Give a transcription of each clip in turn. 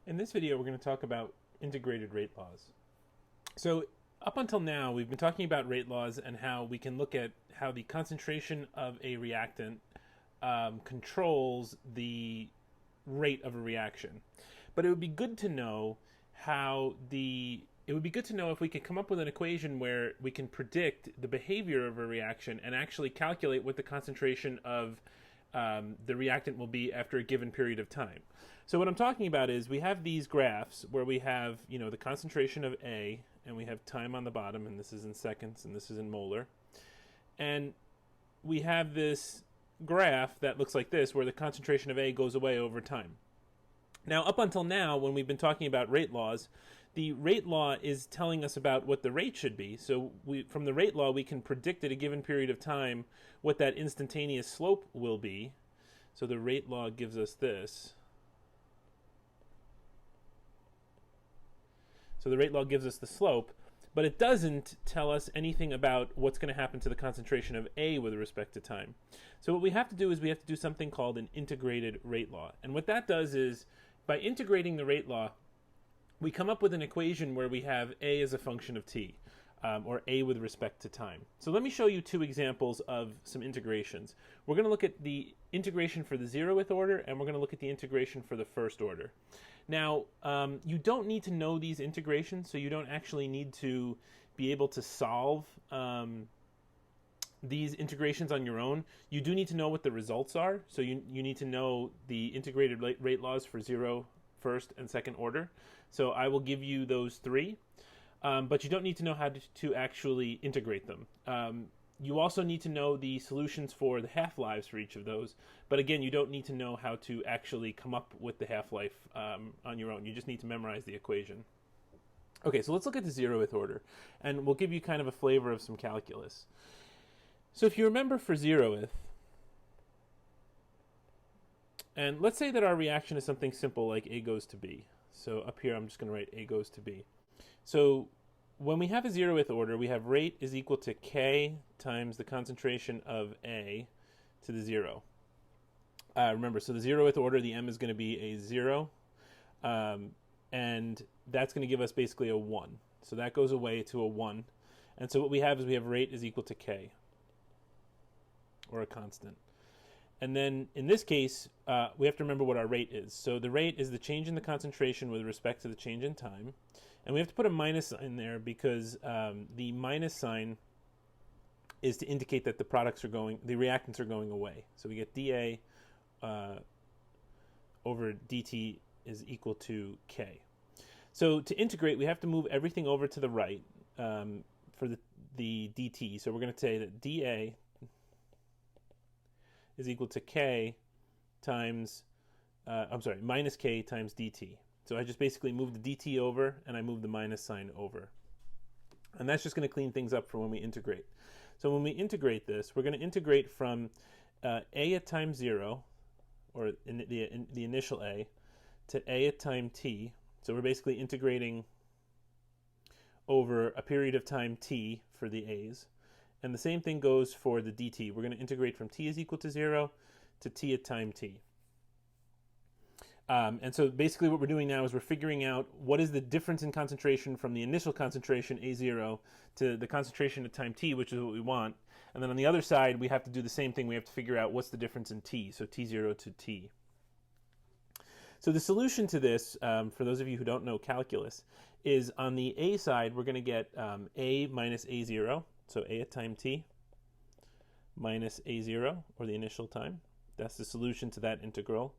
In this video, we're going to talk about integrated rate laws. So up until now, we've been talking about rate laws and how we can look at how the concentration of a reactant controls the rate of a reaction. But it would be good to know if we could come up with an equation where we can predict the behavior of a reaction and actually calculate what the concentration of the reactant will be after a given period of time. So what I'm talking about is we have these graphs where we have, the concentration of A, and we have time on the bottom, and this is in seconds, and this is in molar. And we have this graph that looks like this, where the concentration of A goes away over time. Now, up until now, when we've been talking about rate laws, the rate law is telling us about what the rate should be. So from the rate law, we can predict at a given period of time what that instantaneous slope will be. So the rate law gives us this. So the rate law gives us the slope, but it doesn't tell us anything about what's going to happen to the concentration of A with respect to time. So what we have to do is we have to do something called an integrated rate law. And what that does is, by integrating the rate law, we come up with an equation where we have A as a function of t, or A with respect to time. So let me show you two examples of some integrations. We're going to look at the integration for the zeroth order, and we're going to look at the integration for the first order. Now, you don't need to know these integrations, so you don't actually need to be able to solve these integrations on your own. You do need to know what the results are, so you need to know the integrated rate laws for zero, first, and second order. So I will give you those three, but you don't need to know how to actually integrate them. You also need to know the solutions for the half-lives for each of those, but again, you don't need to know how to actually come up with the half-life on your own. You just need to memorize the equation. Okay, so let's look at the zeroth order, and we'll give you kind of a flavor of some calculus. So if you remember for zeroth, and let's say that our reaction is something simple like A goes to B. So up here I'm just going to write A goes to B. So when we have a zeroth order, we have rate is equal to K times the concentration of A to the zero. Remember, so the zeroth order, the M is going to be a 0, and that's going to give us basically a 1. So that goes away to a 1. And so what we have is we have rate is equal to K, or a constant. And then in this case, we have to remember what our rate is. So the rate is the change in the concentration with respect to the change in time. And we have to put a minus sign there because the minus sign is to indicate that the reactants are going away. So we get dA over dt is equal to K. So to integrate, we have to move everything over to the right for the dt. So we're going to say that dA is equal to K times, minus K times dt. So I just basically move the dt over, and I move the minus sign over. And that's just going to clean things up for when we integrate. So when we integrate this, we're going to integrate from A at time 0, or in the initial A, to A at time t. So we're basically integrating over a period of time t for the A's. And the same thing goes for the dt. We're going to integrate from t is equal to 0 to t at time t. And so basically what we're doing now is we're figuring out what is the difference in concentration from the initial concentration, A0, to the concentration at time t, which is what we want. And then on the other side, we have to do the same thing. We have to figure out what's the difference in t, so t0 to t. So the solution to this, for those of you who don't know calculus, is on the A side, we're going to get A minus A0. So A at time t minus A0, or the initial time. That's the solution to that integral.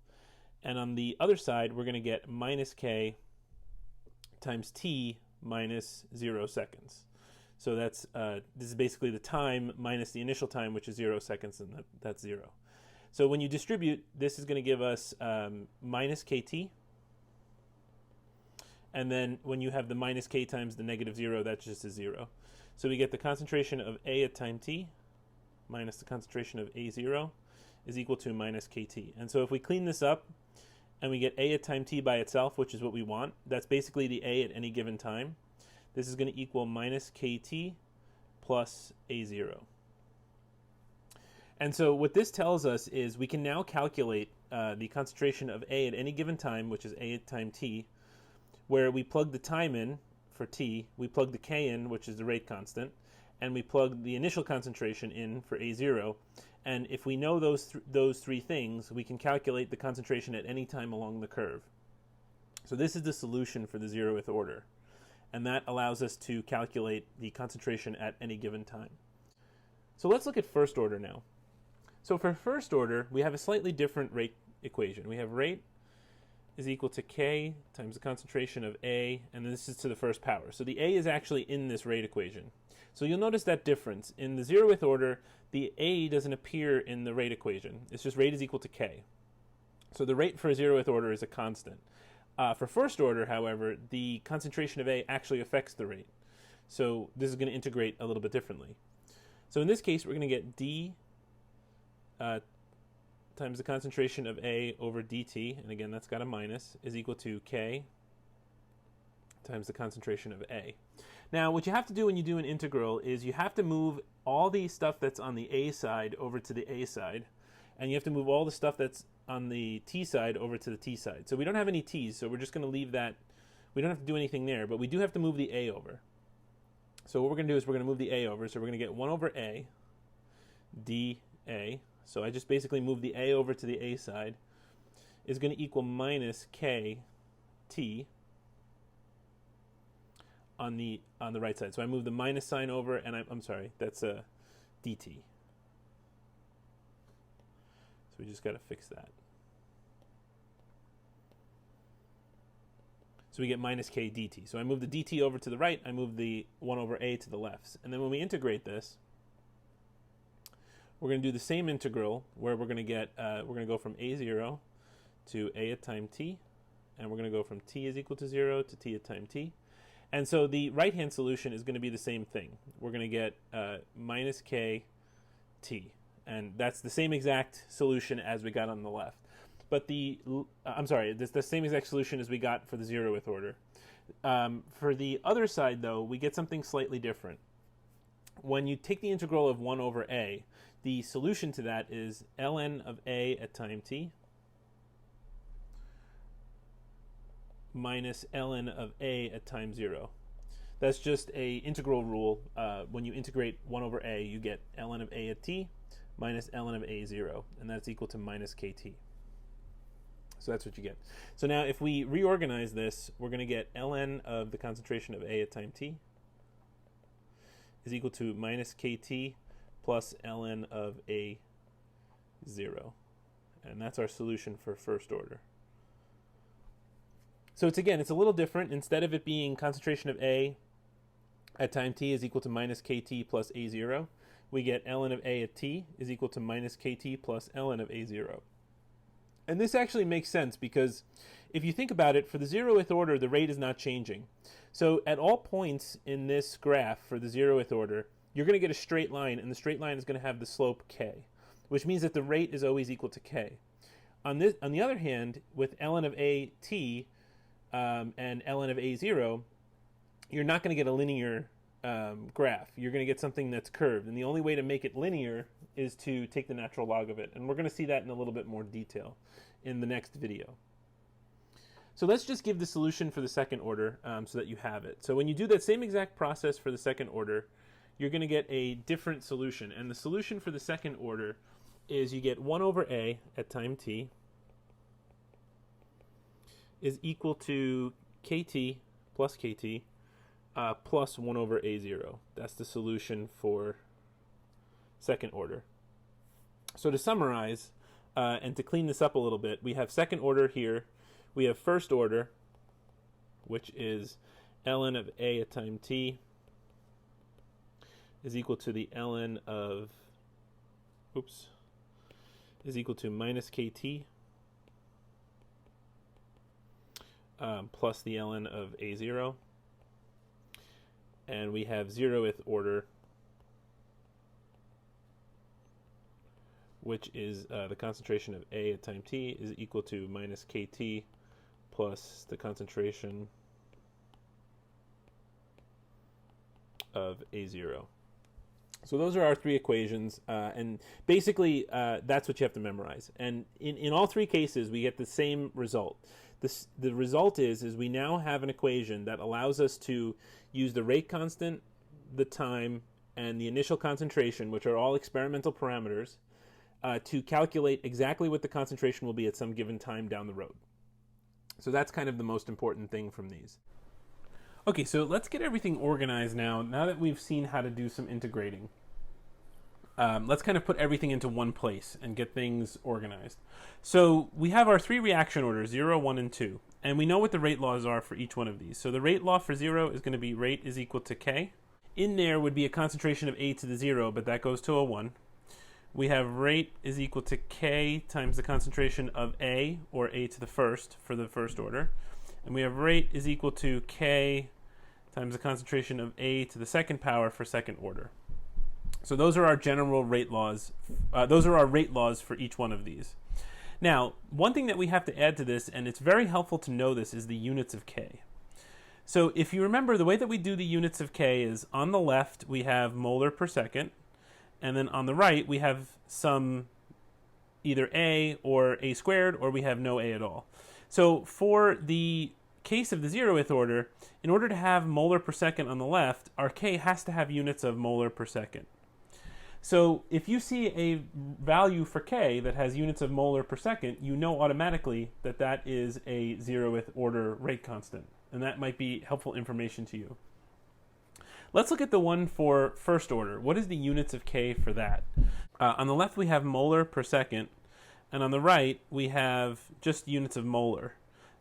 And on the other side, we're going to get minus K times t minus 0 seconds. So that's this is basically the time minus the initial time, which is 0 seconds, and that's 0. So when you distribute, this is going to give us minus kt. And then when you have the minus k times the negative 0, that's just a 0. So we get the concentration of A at time t minus the concentration of A0 is equal to minus kt. And so if we clean this up and we get A at time t by itself, which is what we want, that's basically the A at any given time. This is going to equal minus kt plus A0. And so what this tells us is we can now calculate the concentration of A at any given time, which is A at time t, where we plug the time in for t, we plug the k in, which is the rate constant, and we plug the initial concentration in for A0. And if we know those three things, we can calculate the concentration at any time along the curve. So this is the solution for the 0th order. And that allows us to calculate the concentration at any given time. So let's look at first order now. So for first order, we have a slightly different rate equation. We have rate is equal to k times the concentration of A, and this is to the first power. So the A is actually in this rate equation. So you'll notice that difference. In the 0th order, the A doesn't appear in the rate equation. It's just rate is equal to k. So the rate for a 0th order is a constant. For first order, however, the concentration of A actually affects the rate. So this is going to integrate a little bit differently. So in this case, we're going to get d times the concentration of A over dt, and again, that's got a minus, is equal to k times the concentration of A. Now, what you have to do when you do an integral is you have to move all the stuff that's on the A side over to the A side, and you have to move all the stuff that's on the T side over to the T side. So we don't have any T's, so we're just going to leave that. We don't have to do anything there, but we do have to move the A over. So what we're going to do is we're going to move the A over, so we're going to get 1 over A dA. So I just basically move the A over to the A side, is going to equal minus KT on the right side. So I move the minus sign over, and I'm sorry, that's a dt. So we just got to fix that. So we get minus k dt. So I move the dt over to the right, I move the 1 over A to the left. And then when we integrate this, we're going to do the same integral where we're going to get, we're going to go from A0 to A at time t, and we're going to go from t is equal to 0 to t at time t. And so the right-hand solution is going to be the same thing. We're going to get minus k t, and that's the same exact solution as we got on the left. But it's the same exact solution as we got for the 0th order. For the other side, though, we get something slightly different. When you take the integral of 1 over A, the solution to that is ln of A at time t minus ln of A at time 0. That's just a integral rule. When you integrate 1 over A, you get ln of A at t minus ln of A0, and that's equal to minus kt. So that's what you get. So now if we reorganize this, we're going to get ln of the concentration of A at time t is equal to minus kt plus ln of A0. And that's our solution for first order. So it's a little different. Instead of it being concentration of A at time t is equal to minus kt plus A0, we get ln of A at t is equal to minus kt plus ln of A0. And this actually makes sense because if you think about it, for the 0th order, the rate is not changing. So at all points in this graph for the 0th order, you're going to get a straight line, and the straight line is going to have the slope k, which means that the rate is always equal to k. On the other hand, with ln of A(t) and ln of A0, you're not going to get a linear graph. You're going to get something that's curved, and the only way to make it linear is to take the natural log of it. And we're going to see that in a little bit more detail in the next video. So let's just give the solution for the second order so that you have it. So when you do that same exact process for the second order, you're going to get a different solution. And the solution for the second order is you get 1 over A at time t is equal to kt plus kt plus 1 over A0. That's the solution for second order. So to summarize, and to clean this up a little bit, we have second order here. We have first order, which is ln of A at time t is equal to the ln of, is equal to minus kt plus the ln of A0. And we have 0th order, which is the concentration of A at time t is equal to minus kt plus the concentration of A0. So those are our three equations, and basically that's what you have to memorize. And in all three cases, we get the same result. the result is we now have an equation that allows us to use the rate constant, the time, and the initial concentration, which are all experimental parameters, to calculate exactly what the concentration will be at some given time down the road. So that's kind of the most important thing from these. Okay, so let's get everything organized now that we've seen how to do some integrating. Let's kind of put everything into one place and get things organized. So we have our three reaction orders, 0, 1, and 2. And we know what the rate laws are for each one of these. So the rate law for 0 is going to be rate is equal to K. In there would be a concentration of A to the 0, but that goes to a 1. We have rate is equal to K times the concentration of A, or A to the first, for the first order. And we have rate is equal to K times the concentration of A to the second power for second order. So those are our general rate laws. Those are our rate laws for each one of these. Now, one thing that we have to add to this, and it's very helpful to know this, is the units of K. So if you remember, the way that we do the units of K is on the left we have molar per second, and then on the right we have some either A or A squared, or we have no A at all. So for the case of the 0th order, in order to have molar per second on the left, our K has to have units of molar per second. So if you see a value for K that has units of molar per second, you know automatically that that is a 0th order rate constant. And that might be helpful information to you. Let's look at the one for first order. What is the units of K for that? On the left we have molar per second, and on the right we have just units of molar.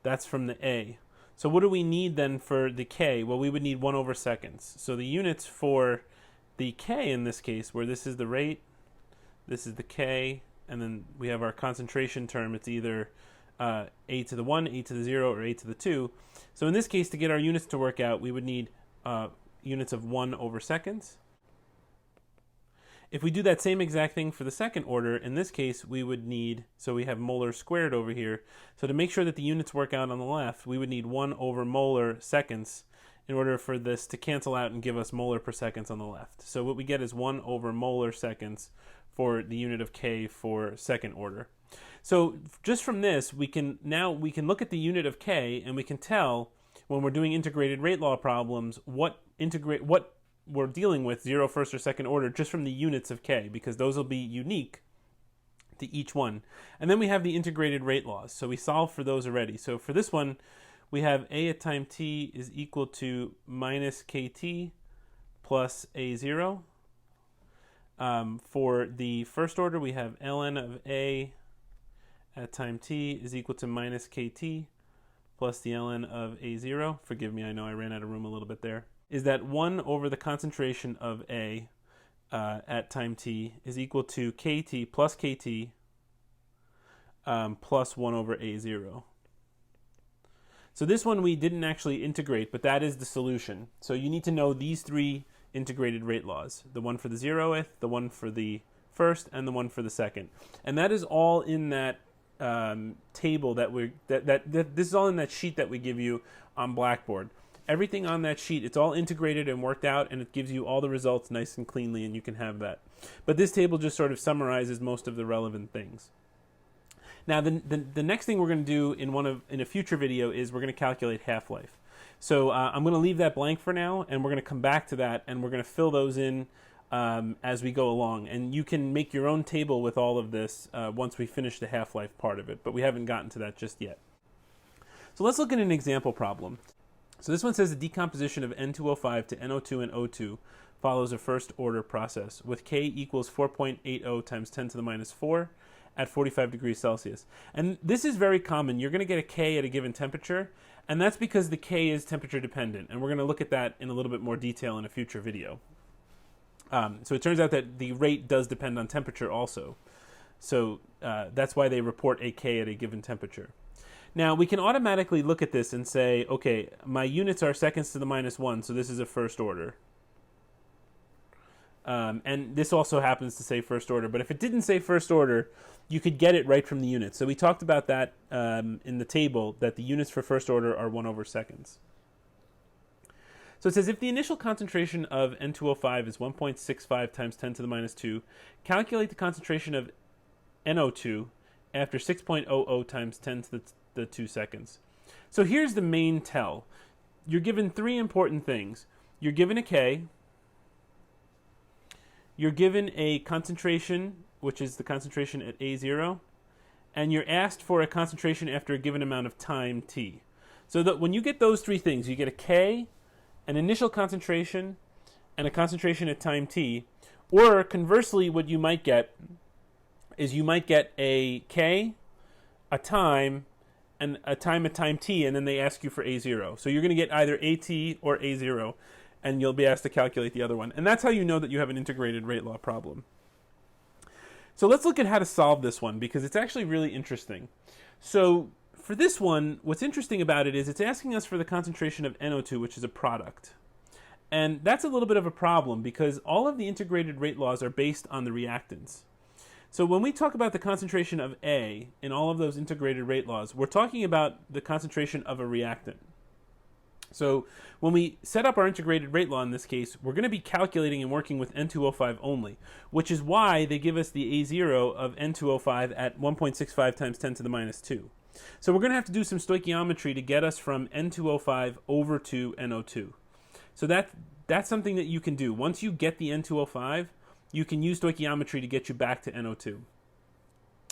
That's from the A. So what do we need then for the K? Well, we would need 1 over seconds. So the units for the K in this case, where this is the rate, this is the K, and then we have our concentration term. It's either A to the 1, A to the 0, or A to the 2. So in this case, to get our units to work out, we would need units of 1 over seconds. If we do that same exact thing for the second order, in this case we would need, so we have molar squared over here. So to make sure that the units work out on the left, we would need 1 over molar seconds in order for this to cancel out and give us molar per seconds on the left. So what we get is 1 over molar seconds for the unit of K for second order. So just from this, we can look at the unit of K, and we can tell when we're doing integrated rate law problems what we're dealing with, 0, first, or second order, just from the units of K, because those will be unique to each one. And then we have the integrated rate laws. So we solve for those already. So for this one, we have A at time t is equal to minus kt plus A0. For the first order, we have ln of A at time t is equal to minus kt plus the ln of A0. Forgive me, I know I ran out of room a little bit there. Is that 1 over the concentration of A at time t is equal to kt plus kt plus 1 over A0. So this one we didn't actually integrate, but that is the solution. So you need to know these three integrated rate laws: the one for the 0th, the one for the first, and the one for the second. And that is all in that table this is all in that sheet that we give you on Blackboard. Everything on that sheet, it's all integrated and worked out, and it gives you all the results nice and cleanly, and you can have that. But this table just sort of summarizes most of the relevant things. Now, the next thing we're going to do in a future video is we're going to calculate half-life. So I'm going to leave that blank for now, and we're going to come back to that, and we're going to fill those in as we go along. And you can make your own table with all of this once we finish the half-life part of it, but we haven't gotten to that just yet. So let's look at an example problem. So this one says the decomposition of N2O5 to NO2 and O2 follows a first order process with K equals 4.80 times 10 to the minus 4 at 45 degrees Celsius. And this is very common. You're going to get a K at a given temperature, and that's because the K is temperature dependent. And we're going to look at that in a little bit more detail in a future video. So it turns out that the rate does depend on temperature also. So that's why they report a K at a given temperature. Now, we can automatically look at this and say, okay, my units are seconds to the minus 1, so this is a first order. And this also happens to say first order, but if it didn't say first order, you could get it right from the units. So we talked about that in the table, that the units for first order are 1 over seconds. So it says if the initial concentration of N2O5 is 1.65 times 10 to the minus 2, calculate the concentration of NO2 after 6.00 times 10 to the 2 seconds. So here's the main tell. You're given three important things. You're given a K, you're given a concentration, which is the concentration at A0, and you're asked for a concentration after a given amount of time t. So that when you get those three things, you get a K, an initial concentration, and a concentration at time t. Or conversely, what you might get is you might get a K, a time, and a time at time t, and then they ask you for A0. So you're going to get either AT or A0, and you'll be asked to calculate the other one. And that's how you know that you have an integrated rate law problem. So let's look at how to solve this one, because it's actually really interesting. So for this one, what's interesting about it is it's asking us for the concentration of NO2, which is a product. And that's a little bit of a problem, because all of the integrated rate laws are based on the reactants. So when we talk about the concentration of A in all of those integrated rate laws, we're talking about the concentration of a reactant. So when we set up our integrated rate law in this case, we're going to be calculating and working with N2O5 only, which is why they give us the A0 of N2O5 at 1.65 times 10 to the minus 2. So we're going to have to do some stoichiometry to get us from N2O5 over to NO2. So that's something that you can do. Once you get the N2O5, you can use stoichiometry to get you back to NO2.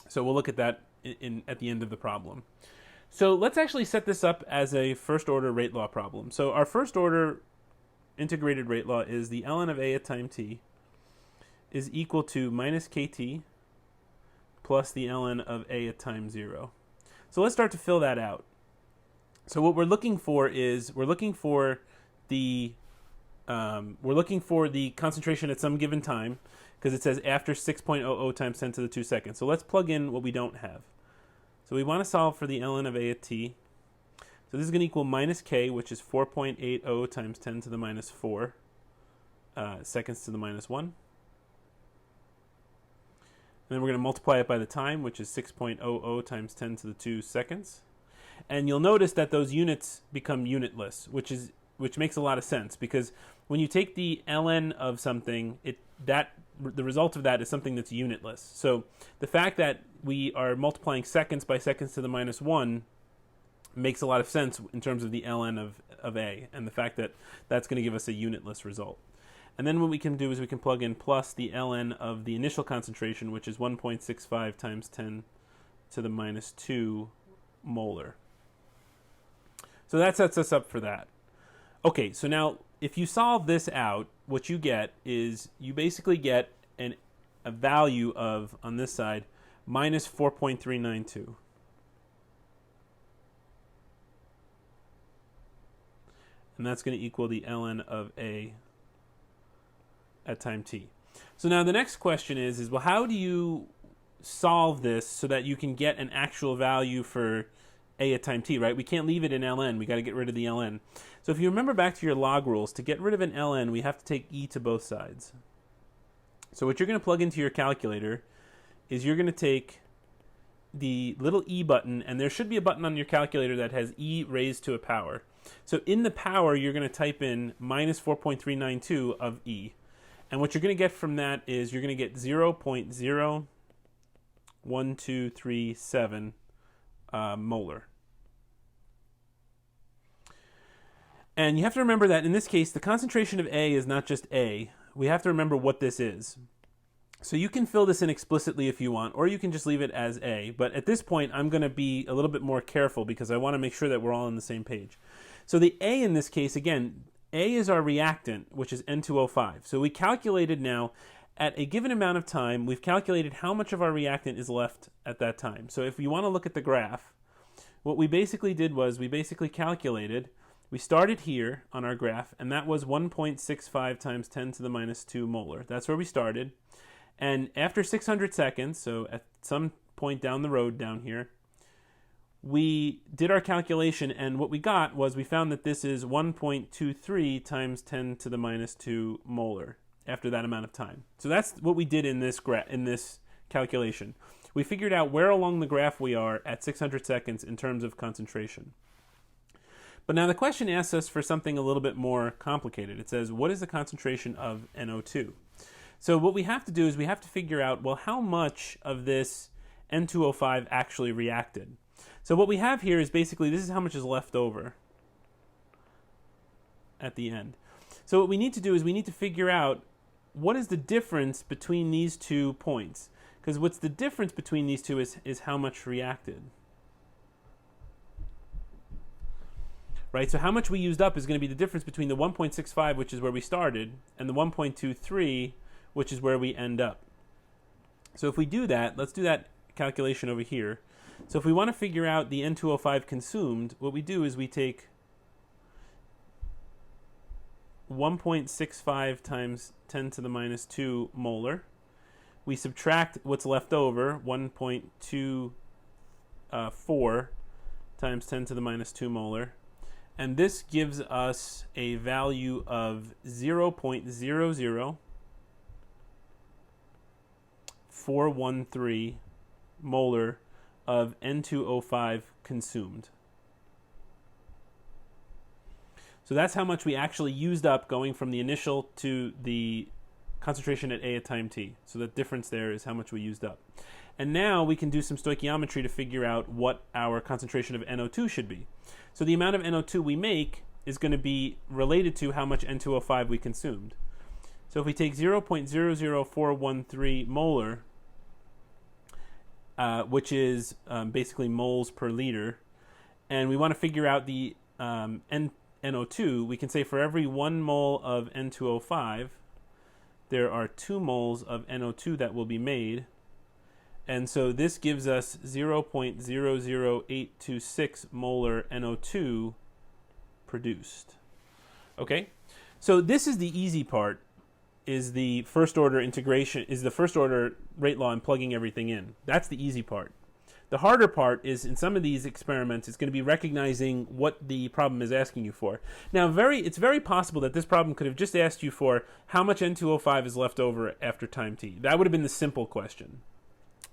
So we'll look at that at the end of the problem. So let's actually set this up as a first order rate law problem. So our first order integrated rate law is the ln of A at time t is equal to minus kt plus the ln of A at time 0. So let's start to fill that out. So what we're looking for is we're looking for the concentration at some given time, because it says after 6.00 times 10 to the 2 seconds. So let's plug in what we don't have. So we want to solve for the ln of A at t. So this is going to equal minus k, which is 4.80 times 10 to the minus 4 seconds to the minus 1. And then we're going to multiply it by the time, which is 6.00 times 10 to the 2 seconds. And you'll notice that those units become unitless, which makes a lot of sense, because when you take the ln of something, the result of that is something that's unitless. So the fact that we are multiplying seconds by seconds to the minus 1 makes a lot of sense in terms of the ln of A, and the fact that that's going to give us a unitless result. And then what we can do is we can plug in plus the ln of the initial concentration, which is 1.65 times 10 to the minus 2 molar. So that sets us up for that. Okay, so now if you solve this out, what you get is you basically get a value of, on this side, minus 4.392. And that's going to equal the ln of A at time t. So now the next question is well, how do you solve this so that you can get an actual value for A at time t, right? We can't leave it in ln. We got to get rid of the ln. So if you remember back to your log rules, to get rid of an ln, we have to take e to both sides. So what you're going to plug into your calculator is you're going to take the little e button, and there should be a button on your calculator that has e raised to a power. So in the power, you're going to type in minus 4.392 of e. And what you're going to get from that is you're going to get 0.01237 molar. And you have to remember that in this case, the concentration of A is not just A. We have to remember what this is. So you can fill this in explicitly if you want, or you can just leave it as A. But at this point, I'm going to be a little bit more careful because I want to make sure that we're all on the same page. So the A in this case, again, A is our reactant, which is N2O5. So we calculated now, at a given amount of time, we've calculated how much of our reactant is left at that time. So if you want to look at the graph, what we basically did was we basically calculated, we started here on our graph, and that was 1.65 times 10 to the minus 2 molar. That's where we started. And after 600 seconds, so at some point down the road down here, we did our calculation, and what we got was we found that this is 1.23 times 10 to the minus 2 molar after that amount of time. So that's what we did in this calculation. We figured out where along the graph we are at 600 seconds in terms of concentration. But now the question asks us for something a little bit more complicated. It says, what is the concentration of NO2? So what we have to do is we have to figure out, well, how much of this N2O5 actually reacted? So what we have here is basically this is how much is left over at the end. So what we need to do is we need to figure out what is the difference between these 2 points. Because what's the difference between these two is how much reacted. Right, so how much we used up is going to be the difference between the 1.65, which is where we started, and the 1.23, which is where we end up. So if we do that, let's do that calculation over here. So if we want to figure out the N2O5 consumed, what we do is we take 1.65 times 10 to the minus 2 molar. We subtract what's left over, 1.24 times 10 to the minus 2 molar. And this gives us a value of 0.00413 molar of N2O5 consumed. So that's how much we actually used up going from the initial to the concentration at A at time t. So the difference there is how much we used up. And now we can do some stoichiometry to figure out what our concentration of NO2 should be. So the amount of NO2 we make is going to be related to how much N2O5 we consumed. So if we take 0.00413 molar, which is basically moles per liter, and we want to figure out the NO2, we can say for every 1 mole of N2O5, there are 2 moles of NO2 that will be made. And so this gives us 0.00826 molar NO2 produced. Okay? So this is the easy part, is the first order integration, is the first order rate law and plugging everything in. That's the easy part. The harder part is in some of these experiments, it's going to be recognizing what the problem is asking you for. Now, it's very possible that this problem could have just asked you for how much N2O5 is left over after time t. That would have been the simple question.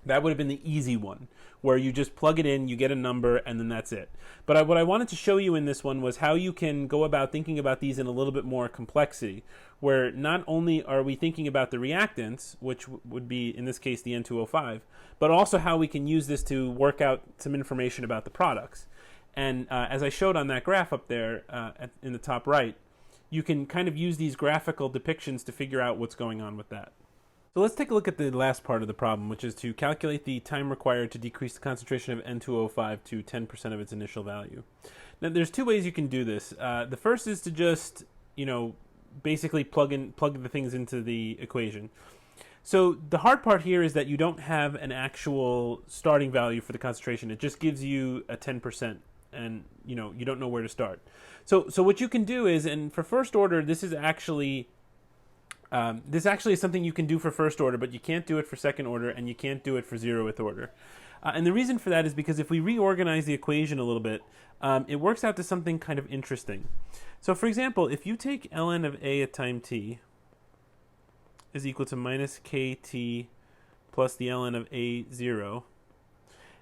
That would have been the easy one, where you just plug it in, you get a number, and then that's it. But what I wanted to show you in this one was how you can go about thinking about these in a little bit more complexity, where not only are we thinking about the reactants, which would be, in this case, the N2O5, but also how we can use this to work out some information about the products. And as I showed on that graph up there in the top right, you can kind of use these graphical depictions to figure out what's going on with that. So let's take a look at the last part of the problem, which is to calculate the time required to decrease the concentration of N2O5 to 10% of its initial value. Now, there's 2 ways you can do this. The first is to just, basically plug the things into the equation. So the hard part here is that you don't have an actual starting value for the concentration. It just gives you a 10%, and you don't know where to start. So what you can do is, and for first order, this actually is something you can do for first order, but you can't do it for second order, and you can't do it for 0th order. And the reason for that is because if we reorganize the equation a little bit, it works out to something kind of interesting. So for example, if you take ln of A at time t is equal to minus kt plus the ln of A0,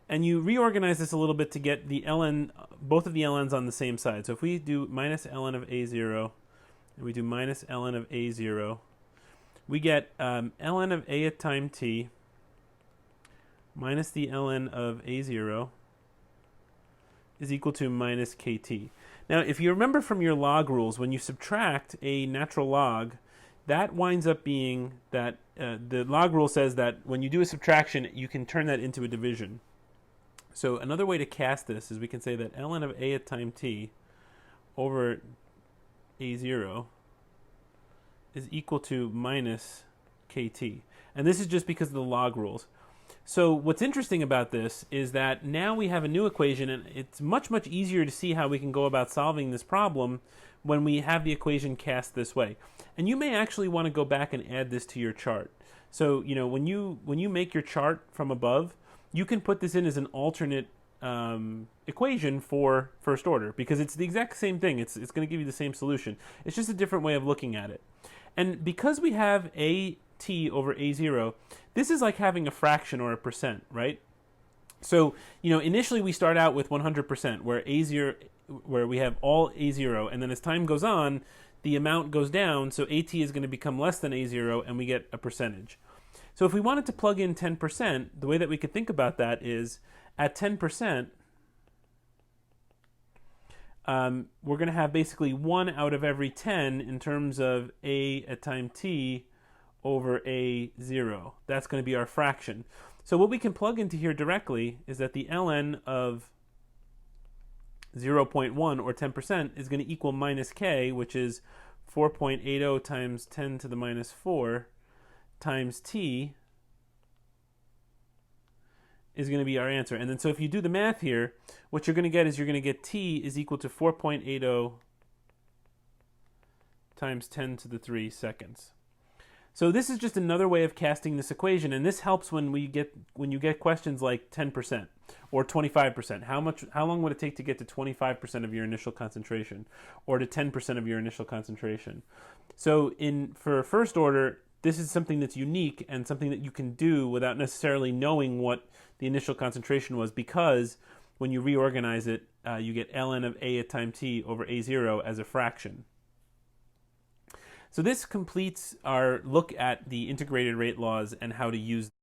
and you reorganize this a little bit to get the ln, both of the ln's on the same side. So if we do minus ln of A0, and we do minus ln of A0, we get ln of A at time t minus the ln of A0 is equal to minus kt. Now, if you remember from your log rules, when you subtract a natural log, that winds up being that the log rule says that when you do a subtraction, you can turn that into a division. So another way to cast this is we can say that ln of A at time t over A0 is equal to minus kt. And this is just because of the log rules. So what's interesting about this is that now we have a new equation, and it's much, much easier to see how we can go about solving this problem when we have the equation cast this way. And you may actually want to go back and add this to your chart. So, when you make your chart from above, you can put this in as an alternate equation for first order, because it's the exact same thing. It's going to give you the same solution. It's just a different way of looking at it. And because we have AT over A0, this is like having a fraction or a percent, right? So, initially we start out with 100%, where we have all A0, and then as time goes on, the amount goes down, so AT is going to become less than A0, and we get a percentage. So if we wanted to plug in 10%, the way that we could think about that is, at 10%, we're going to have basically 1 out of every 10 in terms of a at time t over a0. That's going to be our fraction. So what we can plug into here directly is that the ln of 0.1 or 10% is going to equal minus k, which is 4.80 times 10 to the minus 4 times t is going to be our answer. And then so if you do the math here, what you're going to get is you're going to get t is equal to 4.80 times 10 to the 3 seconds. So this is just another way of casting this equation, and this helps when you get questions like 10% or 25%. How long would it take to get to 25% of your initial concentration, or to 10% of your initial concentration? So for first order, this is something that's unique and something that you can do without necessarily knowing what the initial concentration was, because when you reorganize it, you get ln of a at time t over a0 as a fraction. So this completes our look at the integrated rate laws and how to use